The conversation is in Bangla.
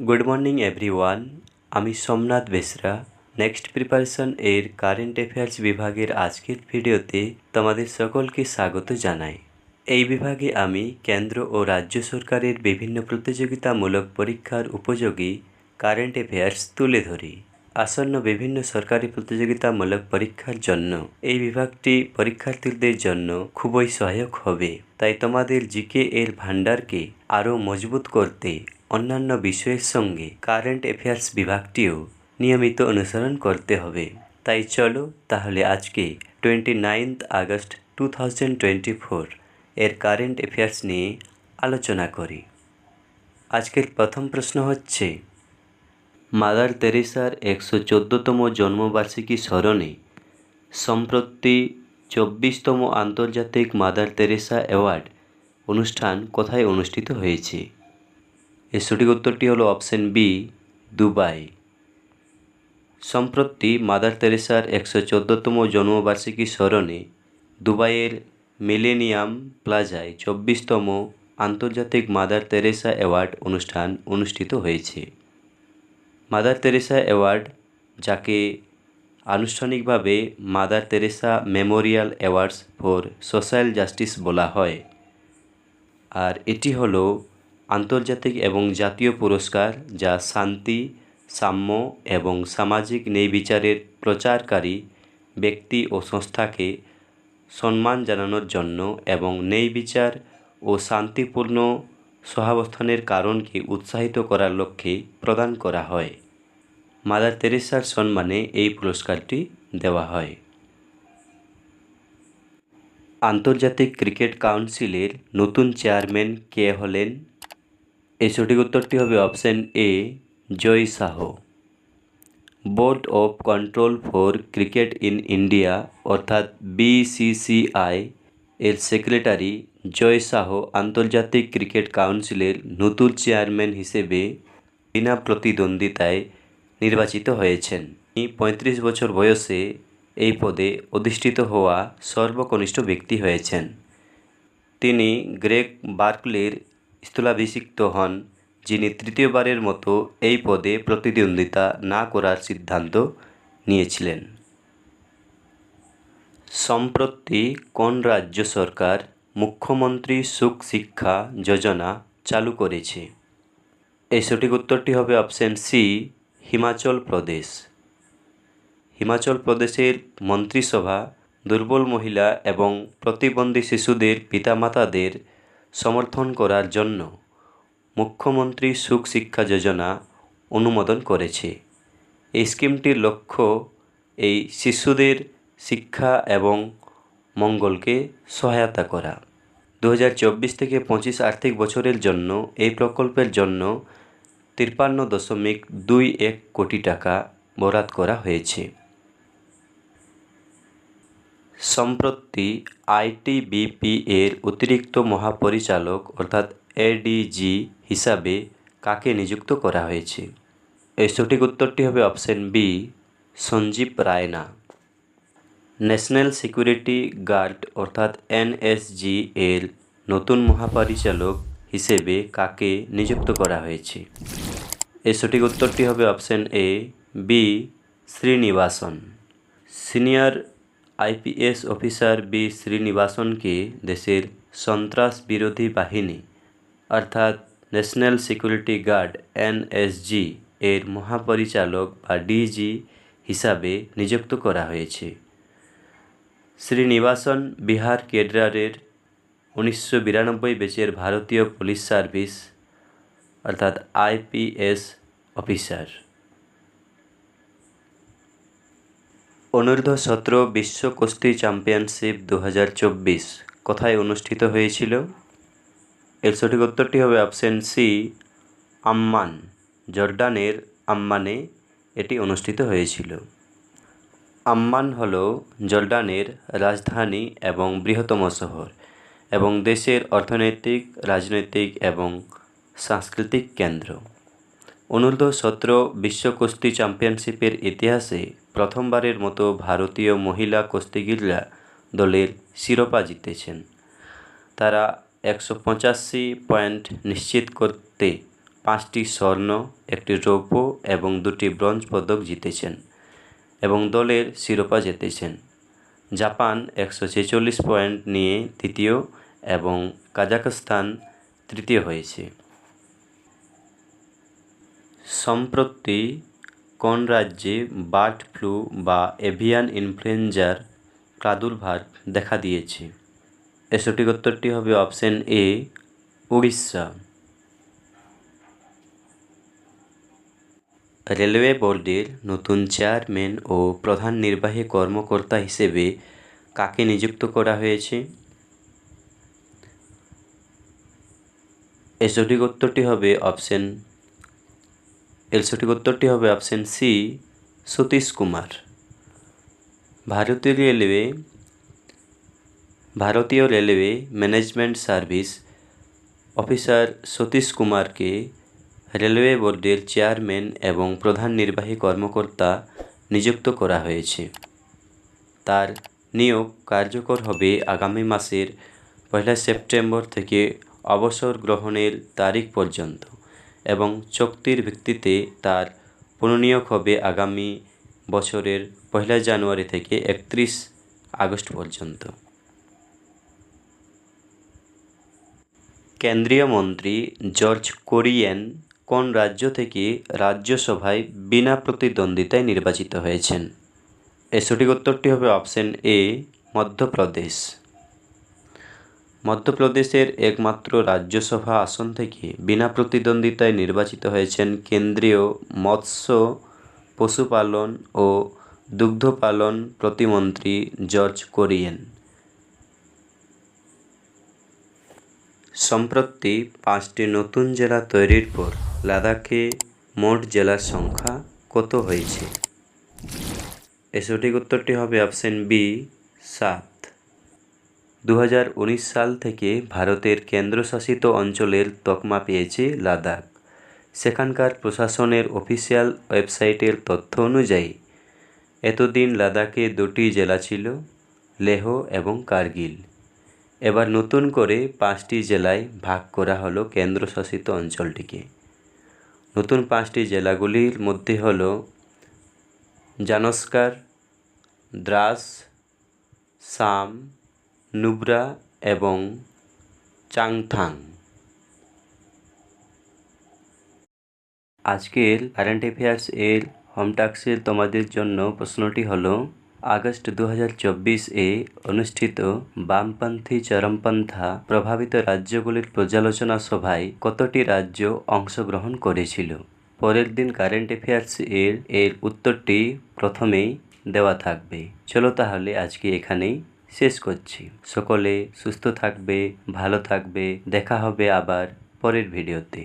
Good morning everyone. আমি সোমনাথ বেসরা নেক্সট প্রিপারেশন এর কারেন্ট অ্যাফেয়ার্স বিভাগের আজকের ভিডিওতে তোমাদের সকলকে স্বাগত জানাই। এই বিভাগে আমি কেন্দ্র ও রাজ্য সরকারের বিভিন্ন প্রতিযোগিতামূলক পরীক্ষার উপযোগী কারেন্ট অ্যাফেয়ার্স তুলে ধরি। আসন্ন বিভিন্ন সরকারি প্রতিযোগিতামূলক পরীক্ষার জন্য এই বিভাগটি পরীক্ষার্থীদের জন্য খুবই সহায়ক হবে। তাই তোমাদের জিকে এর ভান্ডারকে আরও মজবুত করতে অন্যান্য বিষয়ের সঙ্গে কারেন্ট অ্যাফেয়ার্স বিভাগটিও নিয়মিত অনুসরণ করতে হবে। তাই চলো তাহলে আজকে 29 আগস্ট 2024 এর কারেন্ট অ্যাফেয়ার্স নিয়ে আলোচনা করি। আজকের প্রথম প্রশ্ন হচ্ছে, মাদার তেরেসার 114তম জন্মবার্ষিকী স্মরণে সম্প্রতি 24তম আন্তর্জাতিক মাদার তেরেসা অ্যাওয়ার্ড অনুষ্ঠান কোথায় অনুষ্ঠিত হয়েছে? এর সঠিক উত্তরটি হলো অপশন বি, দুবাই। সম্প্রতি মাদার তেরেসার 114তম জন্মবার্ষিকী স্মরণে দুবাইয়ের মিলেনিয়াম প্লাজায় 24তম আন্তর্জাতিক মাদার তেরেসা অ্যাওয়ার্ড অনুষ্ঠান অনুষ্ঠিত হয়েছে। মাদার তেরেসা অ্যাওয়ার্ড, যাকে আনুষ্ঠানিকভাবে mother Teresa Memorial awards for social justice বলা হয়, আর এটি হলো আন্তর্জাতিক এবং জাতীয় পুরস্কার যা শান্তি, সাম্য এবং সামাজিক ন্যায়বিচারের প্রচারকারী ব্যক্তি ও সংস্থাকে সম্মান জানানোর জন্য এবং ন্যায়বিচার ও শান্তিপূর্ণ সহাবস্থানের কারণকে উৎসাহিত করার লক্ষ্যে প্রদান করা হয়। মাদার তেরেসার সম্মানে এই পুরস্কারটি দেওয়া হয়। আন্তর্জাতিক ক্রিকেট কাউন্সিলের নতুন চেয়ারম্যান কে হলেন? এই সঠিক উত্তরটি হবে option A, Jay Shah. Board of control for cricket in India অর্থাৎ BCCI এর সেক্রেটারি জয় শাহ আন্তর্জাতিক ক্রিকেট কাউন্সিলের নতুন চেয়ারম্যান হিসেবে বিনা প্রতিদ্বন্দ্বিতায় নির্বাচিত হয়েছেন। তিনি 35 বছর বয়সে এই পদে অধিষ্ঠিত হওয়া সর্বকনিষ্ঠ ব্যক্তি হয়েছেন। তিনি গ্রেগ বার্কলের স্থলাভিষিক্ত হন, যিনি তৃতীয়বারের মতো এই পদে প্রতিদ্বন্দ্বিতা না করার সিদ্ধান্ত নিয়েছিলেন। সম্প্রতি কোন রাজ্য সরকার মুখ্যমন্ত্রী সুখ শিক্ষা যোজনা চালু করেছে? এই সঠিক উত্তরটি হবে অপশন সি, হিমাচল প্রদেশ। হিমাচল প্রদেশের মন্ত্রিসভা দুর্বল মহিলা এবং প্রতিবন্ধী শিশুদের পিতামাতাদের সমর্থন করার জন্য মুখ্যমন্ত্রী সুখ শিক্ষা যোজনা অনুমোদন করেছে। এই স্কিমটির লক্ষ্য এই শিশুদের শিক্ষা এবং মঙ্গলকে সহায়তা করা। 2024 থেকে 25 আর্থিক বছরের জন্য এই প্রকল্পের জন্য 53.21 কোটি টাকা বরাদ্দ করা হয়েছে। সম্প্রতি ITBP এর অতিরিক্ত মহাপরিচালক অর্থাৎ ADG হিসাবে কাকে নিযুক্ত করা হয়েছে? এর সঠিক উত্তরটি হবে option B, Sanjeev Raina. National security guard অর্থাৎ NSG এর নতুন মহাপরিচালক হিসেবে কাকে নিযুক্ত করা হয়েছে? এর সঠিক উত্তরটি হবে option A, B Srinivasan. Senior IPS officer B শ্রীনিবাসনকে দেশের সন্ত্রাস বিরোধী বাহিনী অর্থাৎ ন্যাশনাল সিকিউরিটি গার্ড NSG এর মহাপরিচালক বা DG হিসাবে নিযুক্ত করা হয়েছে। শ্রীনিবাসন বিহার কেডারের 1992 ব্যাচের ভারতীয় পুলিশ সার্ভিস অর্থাৎ IPS অফিসার। অনূর্ধ্ব-17 বিশ্ব কুস্তি চ্যাম্পিয়নশিপ 2024 কোথায় অনুষ্ঠিত হয়েছিল? এর সঠিক উত্তরটি হবে অপশন সি, আম্মান। জর্ডানের আম্মানে এটি অনুষ্ঠিত হয়েছিল। আম্মান হল জর্ডানের রাজধানী এবং বৃহত্তম শহর এবং দেশের অর্থনৈতিক, রাজনৈতিক এবং সাংস্কৃতিক কেন্দ্র। অনূর্ধ্ব-17 বিশ্ব কুস্তি চ্যাম্পিয়নশিপের ইতিহাসে প্রথমবারের মতো ভারতীয় মহিলা কুস্তিগিররা দলের শিরোপা জিতেছেন। তারা 185 পয়েন্ট নিশ্চিত করতে 5টি স্বর্ণ, 1টি রৌপ্য এবং 2টি ব্রোঞ্জ পদক জিতেছেন এবং দলের শিরোপা জিতেছেন। জাপান 146 পয়েন্ট নিয়ে দ্বিতীয় এবং কাজাখস্তান তৃতীয় হয়েছে। সম্প্রতি কোন রাজ্যে বার্ড ফ্লু বা এভিয়ান ইনফ্লুয়েঞ্জার প্রাদুর্ভাব দেখা দিয়েছে? এর সঠিক উত্তরটি হবে অপশন এ, উড়িষ্যা। রেলওয়ে বোর্ডের নতুন চেয়ারম্যান ও প্রধান নির্বাহী কর্মকর্তা হিসেবে কাকে নিযুক্ত করা হয়েছে? এর সঠিক উত্তরটি হবে অপশন সি, সতীশ কুমার। ভারতীয় railway management service officer Satish কুমারকে রেলওয়ে বোর্ডের চেয়ারম্যান এবং প্রধান নির্বাহী কর্মকর্তা নিযুক্ত করা হয়েছে। তার নিয়োগ কার্যকর হবে আগামী মাসের 1 সেপ্টেম্বর থেকে অবসর গ্রহণের তারিখ পর্যন্ত এবং চুক্তির ভিত্তিতে তার পুনর্নিয়োগ হবে আগামী বছরের 1 জানুয়ারি থেকে 31 আগস্ট পর্যন্ত। কেন্দ্রীয় মন্ত্রী জর্জ কুরিয়েন কোন রাজ্য থেকে রাজ্যসভায় বিনা প্রতিদ্বন্দ্বিতায় নির্বাচিত হয়েছেন? এর সঠিক উত্তরটি হবে অপশন এ, মধ্যপ্রদেশ। মধ্যপ্রদেশের একমাত্র রাজ্যসভা আসন থেকে বিনা প্রতিদ্বন্দ্বিতায় নির্বাচিত হয়েছেন কেন্দ্রীয় মৎস্য, পশুপালন ও দুগ্ধপালন প্রতিমন্ত্রী জর্জ কুরিয়েন। সম্প্রতি 5টি নতুন জেলা তৈরির পর লাদাখে মোট জেলার সংখ্যা কত হয়েছে? এর সঠিক উত্তরটি হবে অপশন বি, 7। 2019 সাল থেকে ভারতের কেন্দ্রশাসিত অঞ্চলের তকমা পেয়েছে লাদাখ। সেখানকার প্রশাসনের অফিসিয়াল ওয়েবসাইটের তথ্য অনুযায়ী এতদিন লাদাখে 2টি জেলা ছিল, লেহ এবং কার্গিল। এবার নতুন করে 5টি জেলায় ভাগ করা হলো কেন্দ্রশাসিত অঞ্চলটিকে। নতুন 5টি জেলাগুলির মধ্যে হল জানস্কার, দ্রাস, সাম, নুব্রা এবং চাংথাং। আজকের কারেন্ট অ্যাফেয়ার্স এর হোম টাস্কের তোমাদের জন্য প্রশ্নটি হলো, আগস্ট 2024-এ অনুষ্ঠিত বামপন্থী চরমপন্থা প্রভাবিত রাজ্যগুলির পর্যালোচনা সভায় কতটি রাজ্য অংশগ্রহণ করেছিল? পরের দিন কারেন্ট অ্যাফেয়ার্স এর উত্তরটি প্রথমেই দেওয়া থাকবে। চলো তাহলে আজকে এখানেই শেষ করছি। সকলে সুস্থ থাকবে, ভালো থাকবে। দেখা হবে আবার পরের ভিডিওতে।